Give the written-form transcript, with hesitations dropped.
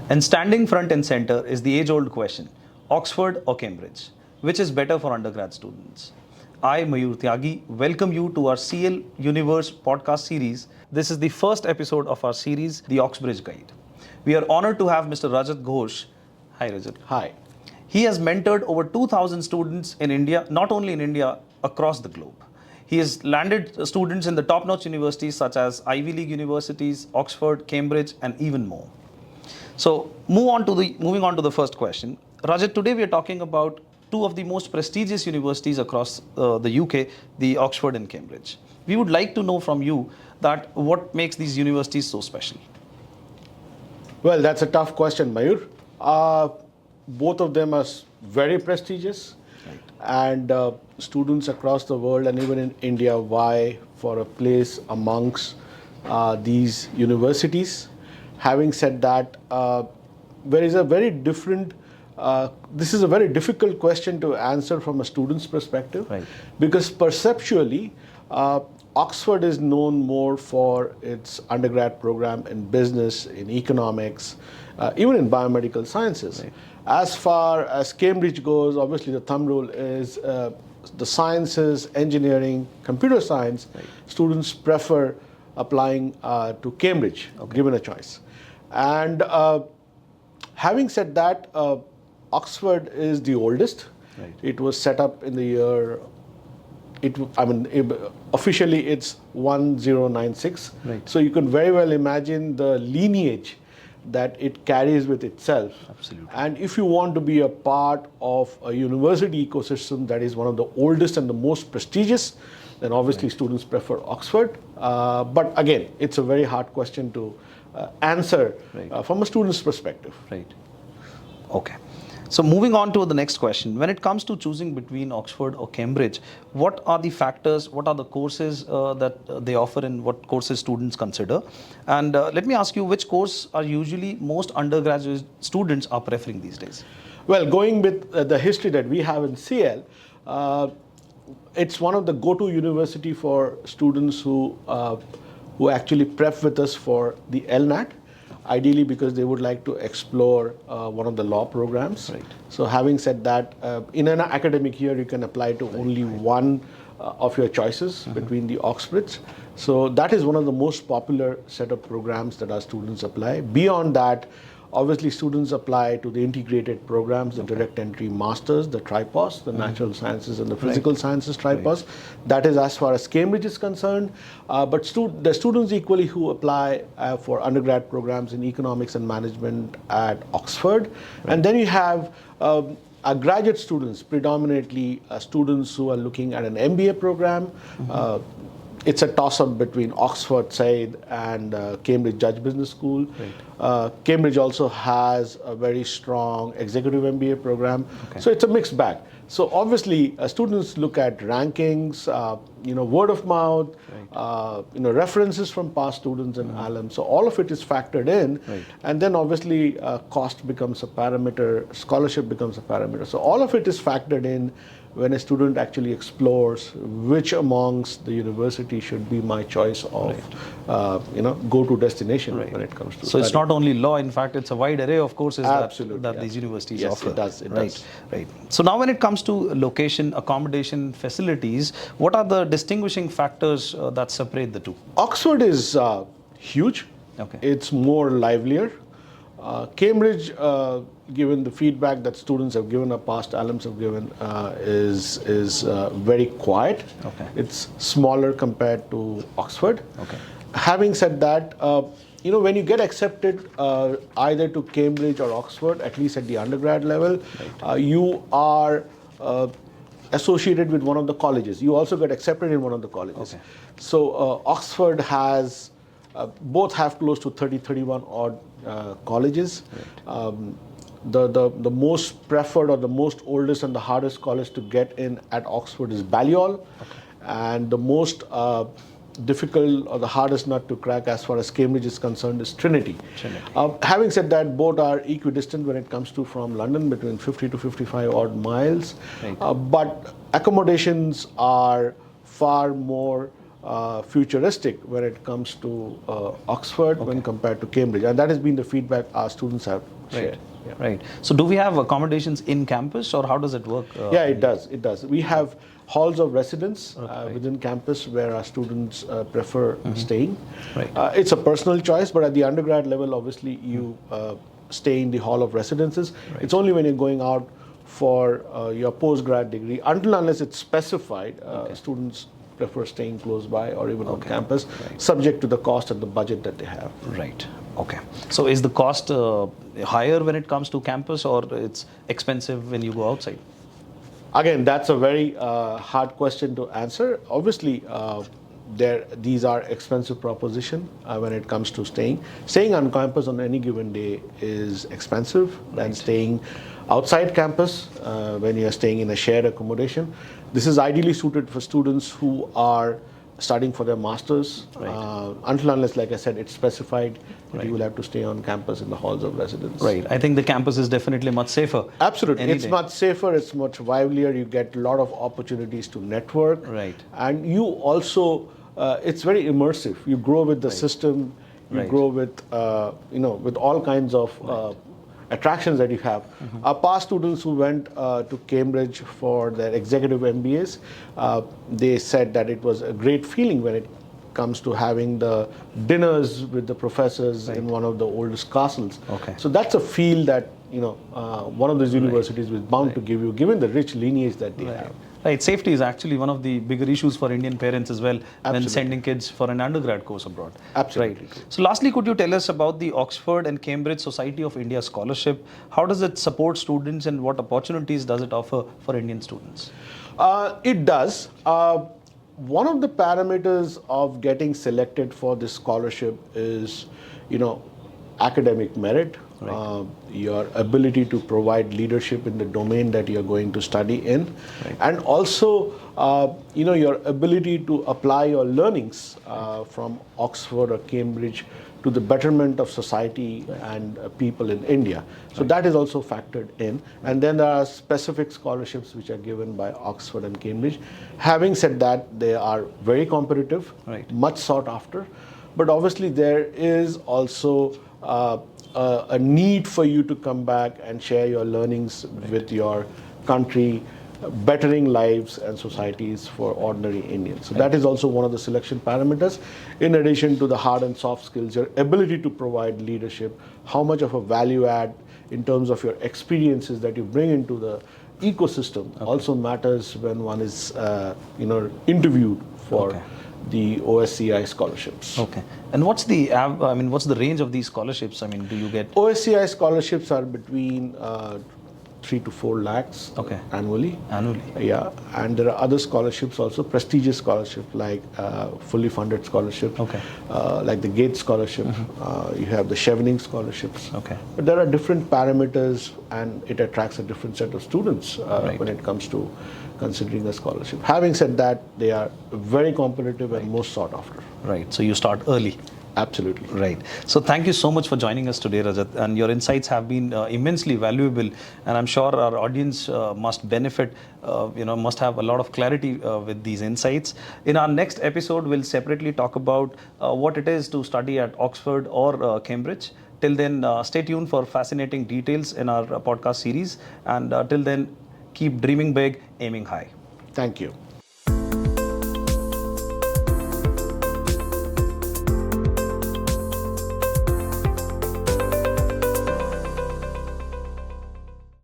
And standing front and center is the age-old question, Oxford or Cambridge? Which is better for undergrad students? I, Mayur Tyagi, welcome you to our CL Uni-verse podcast series. This is the first episode of our series, The Oxbridge Guide. We are honored to have Mr. Rajat Ghosh. Hi, Rajat. Hi. He has mentored over 2,000 students in India, not only in India, across the globe. He has landed students in the top-notch universities such as Ivy League universities, Oxford, Cambridge, and even more. So, moving on to the first question. Rajat, today we are talking about two of the most prestigious universities across the UK, the Oxford and Cambridge. We would like to know from you that what makes these universities so special? Well, that's a tough question, Mayur. Both of them are very prestigious, Right. and students across the world and even in India vie for a place amongst these universities. Having said that, there is a very different. This is a very difficult question to answer from a student's perspective, Right. because perceptually, Oxford is known more for its undergrad program in business, in economics, even in biomedical sciences. Right. As far as Cambridge goes, obviously the thumb rule is the sciences, engineering, computer science. Right. Students prefer applying to Cambridge, given a choice. And having said that, Oxford is the oldest. Right. It was set up in the year. Officially it's 1096. Right. So you can very well imagine the lineage that it carries with itself. Absolutely. And if you want to be a part of a university ecosystem that is one of the oldest and the most prestigious, then obviously students prefer Oxford. But again, it's a very hard question to answer from a student's perspective. Right. Okay. So moving on to the next question. When it comes to choosing between Oxford or Cambridge, what are the factors, what are the courses that they offer and what courses students consider? And let me ask you, which course are usually most undergraduate students are preferring these days? Well, going with the history that we have in CL, it's one of the go-to university for students who actually prep with us for the LNAT. Ideally because they would like to explore one of the law programs. Right. So having said that, in an academic year, you can apply to only one of your choices between the Oxbridge. So that is one of the most popular set of programs that our students apply. Beyond that, obviously students apply to the integrated programs, the direct entry masters, the tripos, the natural sciences and the physical sciences tripos. That is as far as Cambridge is concerned. But the students equally who apply for undergrad programs in economics and management at Oxford. And then you have our graduate students, predominantly students who are looking at an MBA program. It's a toss-up between Oxford, Said, and Cambridge Judge Business School. Right. Cambridge also has a very strong executive MBA program. Okay. So it's a mixed bag. So obviously, students look at rankings, word of mouth, references from past students and alum. So all of it is factored in. Right. And then obviously, cost becomes a parameter, scholarship becomes a parameter. So all of it is factored in when a student actually explores which amongst the university should be my choice of, go-to destination when it comes to So study. it's not only law, in fact, it's a wide array of courses that these universities Yes, offer. it does. Right. So now when it comes to location, accommodation, facilities, what are the distinguishing factors that separate the two? Oxford is huge. Okay. It's more livelier. Cambridge, given the feedback that students have given, or past alums have given, is very quiet. Okay. It's smaller compared to Oxford. Okay. Having said that, when you get accepted either to Cambridge or Oxford, at least at the undergrad level, you are associated with one of the colleges. You also get accepted in one of the colleges. Okay. So Oxford has, both have close to 31 odd colleges. Right. The most preferred or the most oldest and the hardest college to get in at Oxford is Balliol. And the most difficult or the hardest nut to crack as far as Cambridge is concerned is Trinity. Having said that, both are equidistant when it comes to from London, between 50 to 55 odd miles. Right. But accommodations are far more futuristic when it comes to Oxford when compared to Cambridge, and that has been the feedback our students have shared. Right. Right. So, do we have accommodations in campus, or how does it work? Yeah, it does. It does. We have halls of residence right. within campus where our students prefer staying. Right. It's a personal choice, but at the undergrad level, obviously, you stay in the hall of residences. Right. It's only when you're going out for your postgrad degree, unless it's specified, students prefer staying close by or even on campus, subject to the cost and the budget that they have. Right. Okay. So is the cost higher when it comes to campus, or it's expensive when you go outside? Again, that's a very hard question to answer. Obviously, these are expensive proposition when it comes to staying. Staying on campus on any given day is expensive than staying outside campus when you're staying in a shared accommodation. This is ideally suited for students who are studying for their masters, unless, like I said, it's specified that you will have to stay on campus in the halls of residence. Right. I think the campus is definitely much safer. Absolutely. It's much safer, it's much livelier, you get a lot of opportunities to network. Right. And you also, it's very immersive. You grow with the system, you grow with, with all kinds of attractions that you have. Our past students who went to Cambridge for their executive MBAs, they said that it was a great feeling when it comes to having the dinners with the professors in one of the oldest castles. Okay. So that's a feel that one of those universities was bound to give you, given the rich lineage that they have. Right. Safety is actually one of the bigger issues for Indian parents as well when sending kids for an undergrad course abroad. Absolutely. Right. So lastly, could you tell us about the Oxford and Cambridge Society of India Scholarship? How does it support students, and what opportunities does it offer for Indian students? It does. One of the parameters of getting selected for this scholarship is, academic merit, your ability to provide leadership in the domain that you're going to study in, and also, your ability to apply your learnings from Oxford or Cambridge to the betterment of society and people in India. So that is also factored in. And then there are specific scholarships which are given by Oxford and Cambridge. Having said that, they are very competitive, much sought after. But obviously there is also a need for you to come back and share your learnings with your country, bettering lives and societies for ordinary Indians. So that is also one of the selection parameters. In addition to the hard and soft skills, your ability to provide leadership, how much of a value add in terms of your experiences that you bring into the ecosystem also matters when one is interviewed for the OSCI scholarships. Okay. And what's the range of these scholarships? I mean, do you get OSCI scholarships are between 3 to 4 lakhs annually. Yeah, and there are other scholarships also, prestigious scholarships like fully funded scholarship, like the Gates scholarship. You have the Chevening scholarships. But there are different parameters, and it attracts a different set of students when it comes to considering a scholarship. Having said that, they are very competitive and most sought after. Right. So you start early. Absolutely. Right. So thank you so much for joining us today, Rajat. And your insights have been immensely valuable. And I'm sure our audience must benefit, must have a lot of clarity with these insights. In our next episode, we'll separately talk about what it is to study at Oxford or Cambridge. Till then, stay tuned for fascinating details in our podcast series. And till then, keep dreaming big, aiming high. Thank you.